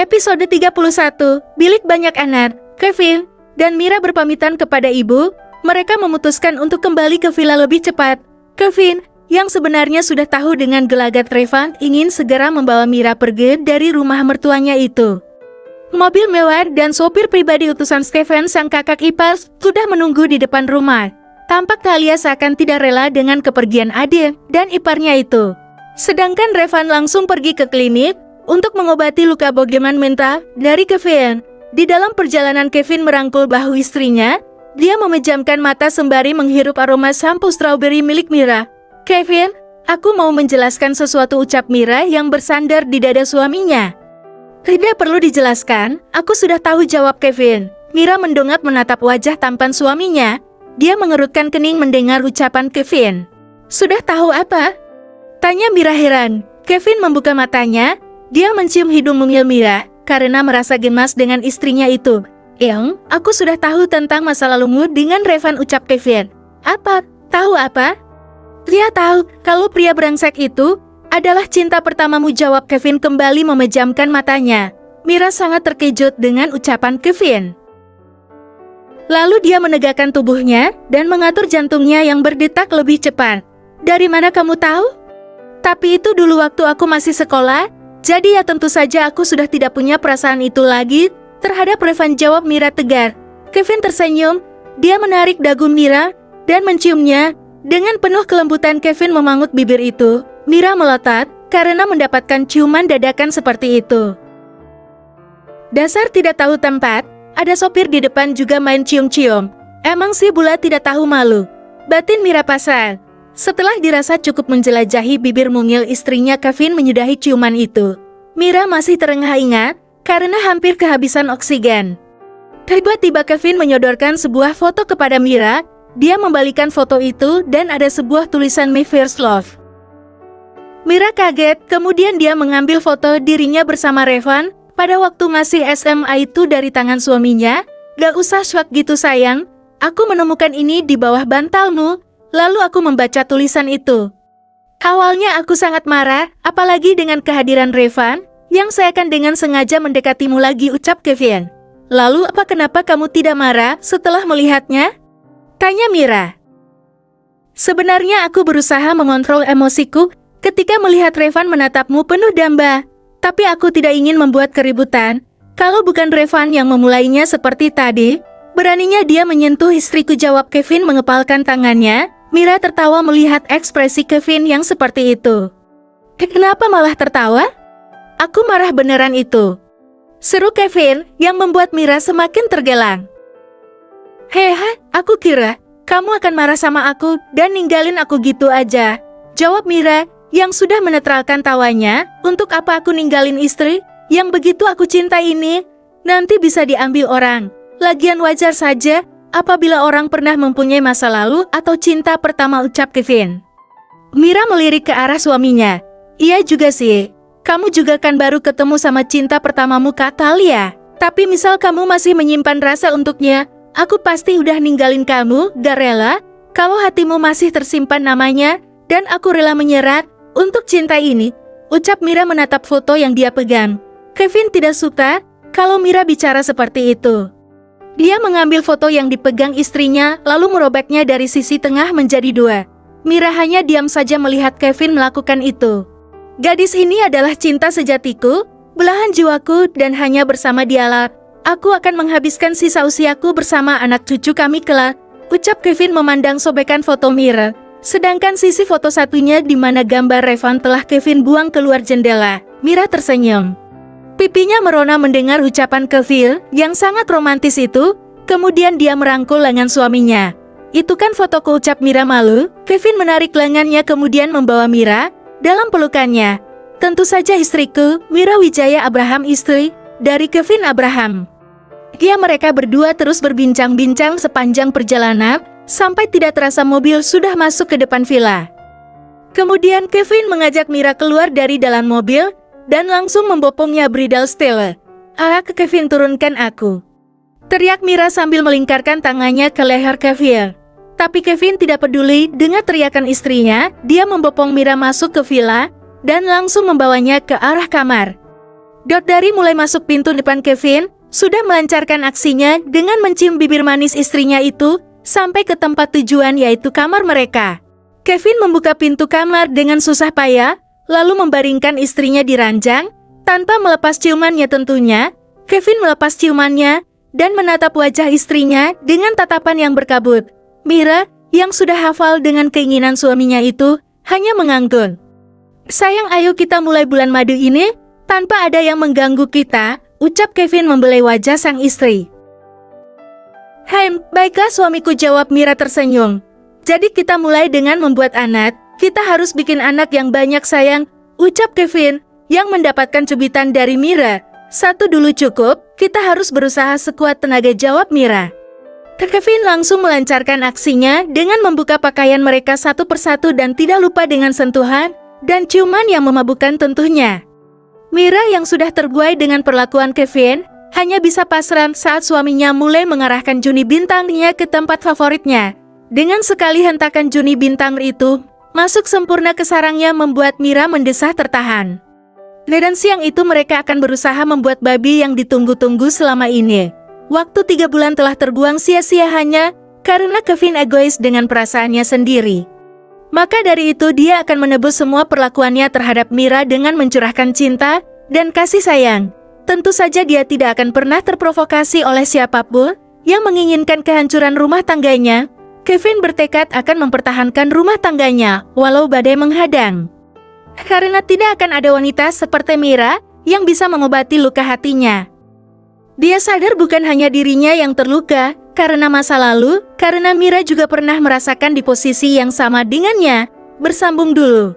Episode 31, Bilik Banyak Anak. Kevin dan Mira berpamitan kepada ibu. Mereka memutuskan untuk kembali ke villa lebih cepat. Kevin, yang sebenarnya sudah tahu dengan gelagat Revan, ingin segera membawa Mira pergi dari rumah mertuanya itu. Mobil mewah dan sopir pribadi utusan Stephen, sang kakak ipar, sudah menunggu di depan rumah. Tampak Talia seakan tidak rela dengan kepergian adik dan iparnya itu. Sedangkan Revan langsung pergi ke klinik untuk mengobati luka bogeman mental dari Kevin. Di dalam perjalanan Kevin merangkul bahu istrinya, dia memejamkan mata sembari menghirup aroma sampo strawberry milik Mira. Kevin, aku mau menjelaskan sesuatu, ucap Mira yang bersandar di dada suaminya. Tidak perlu dijelaskan, aku sudah tahu, jawab Kevin. Mira mendongak menatap wajah tampan suaminya. Dia mengerutkan kening mendengar ucapan Kevin. Sudah tahu apa? Tanya Mira heran. Kevin membuka matanya. Dia mencium hidung mungil Mira karena merasa gemas dengan istrinya itu. Aku sudah tahu tentang masa lalumu dengan Revan, ucap Kevin. Apa? Tahu apa? Dia tahu kalau pria brengsek itu adalah cinta pertamamu, jawab Kevin kembali memejamkan matanya. Mira sangat terkejut dengan ucapan Kevin. Lalu dia menegakkan tubuhnya dan mengatur jantungnya yang berdetak lebih cepat. Dari mana kamu tahu? Tapi itu dulu waktu aku masih sekolah. Jadi ya tentu saja aku sudah tidak punya perasaan itu lagi terhadap Revan, jawab Mira tegar. Kevin tersenyum. Dia menarik dagu Mira dan menciumnya. Dengan penuh kelembutan Kevin memangut bibir itu. Mira melotot karena mendapatkan ciuman dadakan seperti itu. Dasar tidak tahu tempat, ada sopir di depan juga main cium-cium. Emang si bula tidak tahu malu, batin Mira pasal. Setelah dirasa cukup menjelajahi bibir mungil istrinya, Kevin menyudahi ciuman itu. Mira masih terengah-engah karena hampir kehabisan oksigen. Tiba-tiba Kevin menyodorkan sebuah foto kepada Mira. Dia membalikan foto itu dan ada sebuah tulisan "My First Love". Mira kaget, kemudian dia mengambil foto dirinya bersama Revan pada waktu masih SMA itu dari tangan suaminya. Gak usah shock gitu sayang, aku menemukan ini di bawah bantalmu. Lalu aku membaca tulisan itu. Awalnya aku sangat marah, apalagi dengan kehadiran Revan, yang seakan dengan sengaja mendekatimu lagi, ucap Kevin. Lalu kenapa kamu tidak marah setelah melihatnya? Tanya Mira. Sebenarnya aku berusaha mengontrol emosiku ketika melihat Revan menatapmu penuh damba. Tapi aku tidak ingin membuat keributan. Kalau bukan Revan yang memulainya seperti tadi, beraninya dia menyentuh istriku, jawab Kevin mengepalkan tangannya. Mira tertawa melihat ekspresi Kevin yang seperti itu. Kenapa malah tertawa? Aku marah beneran itu, seru Kevin yang membuat Mira semakin tergelang. Hehe, aku kira kamu akan marah sama aku dan ninggalin aku gitu aja, jawab Mira yang sudah menetralkan tawanya. Untuk apa aku ninggalin istri yang begitu aku cinta ini? Nanti bisa diambil orang. Lagian wajar saja apabila orang pernah mempunyai masa lalu atau cinta pertama, ucap Kevin. Mira melirik ke arah suaminya. Iya juga sih, kamu juga kan baru ketemu sama cinta pertamamu, kata Talia. Tapi misal kamu masih menyimpan rasa untuknya, aku pasti udah ninggalin kamu, gak rela. Kalau hatimu masih tersimpan namanya, dan aku rela menyerah untuk cinta ini, ucap Mira menatap foto yang dia pegang. Kevin tidak suka kalau Mira bicara seperti itu. Dia mengambil foto yang dipegang istrinya, lalu merobeknya dari sisi tengah menjadi dua. Mira hanya diam saja melihat Kevin melakukan itu. Gadis ini adalah cinta sejatiku, belahan jiwaku, dan hanya bersama dialah aku akan menghabiskan sisa usiaku bersama anak cucu kami kelak, ucap Kevin memandang sobekan foto Mira. Sedangkan sisi foto satunya di mana gambar Revan telah Kevin buang keluar jendela. Mira tersenyum. Pipinya merona mendengar ucapan Kevin yang sangat romantis itu. Kemudian dia merangkul lengan suaminya. Itu kan fotoku, ucap Mira malu. Kevin menarik lengannya kemudian membawa Mira dalam pelukannya. Tentu saja istriku, Mira Wijaya Abraham, istri dari Kevin Abraham. Mereka berdua terus berbincang-bincang sepanjang perjalanan sampai tidak terasa mobil sudah masuk ke depan villa. Kemudian Kevin mengajak Mira keluar dari dalam mobil dan langsung membopongnya bridal style. Kevin, turunkan aku, teriak Mira sambil melingkarkan tangannya ke leher Kevin. Tapi Kevin tidak peduli dengan teriakan istrinya. Dia membopong Mira masuk ke villa dan langsung membawanya ke arah kamar. Dari mulai masuk pintu depan Kevin, sudah melancarkan aksinya dengan mencium bibir manis istrinya itu sampai ke tempat tujuan yaitu kamar mereka. Kevin membuka pintu kamar dengan susah payah, lalu membaringkan istrinya di ranjang, tanpa melepas ciumannya tentunya. Kevin melepas ciumannya dan menatap wajah istrinya dengan tatapan yang berkabut. Mira, yang sudah hafal dengan keinginan suaminya itu, hanya mengangguk. "Sayang, ayo kita mulai bulan madu ini, tanpa ada yang mengganggu kita," ucap Kevin membelai wajah sang istri. Baiklah suamiku," jawab Mira tersenyum. "Jadi kita mulai dengan membuat anak. Kita harus bikin anak yang banyak sayang," ucap Kevin, yang mendapatkan cubitan dari Mira. "Satu dulu cukup, kita harus berusaha sekuat tenaga," jawab Mira. Kevin langsung melancarkan aksinya dengan membuka pakaian mereka satu persatu dan tidak lupa dengan sentuhan dan ciuman yang memabukkan tentunya. Mira yang sudah terbuai dengan perlakuan Kevin, hanya bisa pasrah saat suaminya mulai mengarahkan juni bintangnya ke tempat favoritnya. Dengan sekali hentakan juni bintang itu masuk sempurna ke sarangnya membuat Mira mendesah tertahan. Dan siang itu mereka akan berusaha membuat babi yang ditunggu-tunggu selama ini. Waktu 3 bulan telah terbuang sia-sia hanya karena Kevin egois dengan perasaannya sendiri. Maka dari itu dia akan menebus semua perlakuannya terhadap Mira dengan mencurahkan cinta dan kasih sayang. Tentu saja dia tidak akan pernah terprovokasi oleh siapapun yang menginginkan kehancuran rumah tangganya. Kevin bertekad akan mempertahankan rumah tangganya walau badai menghadang. Karena tidak akan ada wanita seperti Mira yang bisa mengobati luka hatinya. Dia sadar bukan hanya dirinya yang terluka karena masa lalu, karena Mira juga pernah merasakan di posisi yang sama dengannya. Bersambung dulu.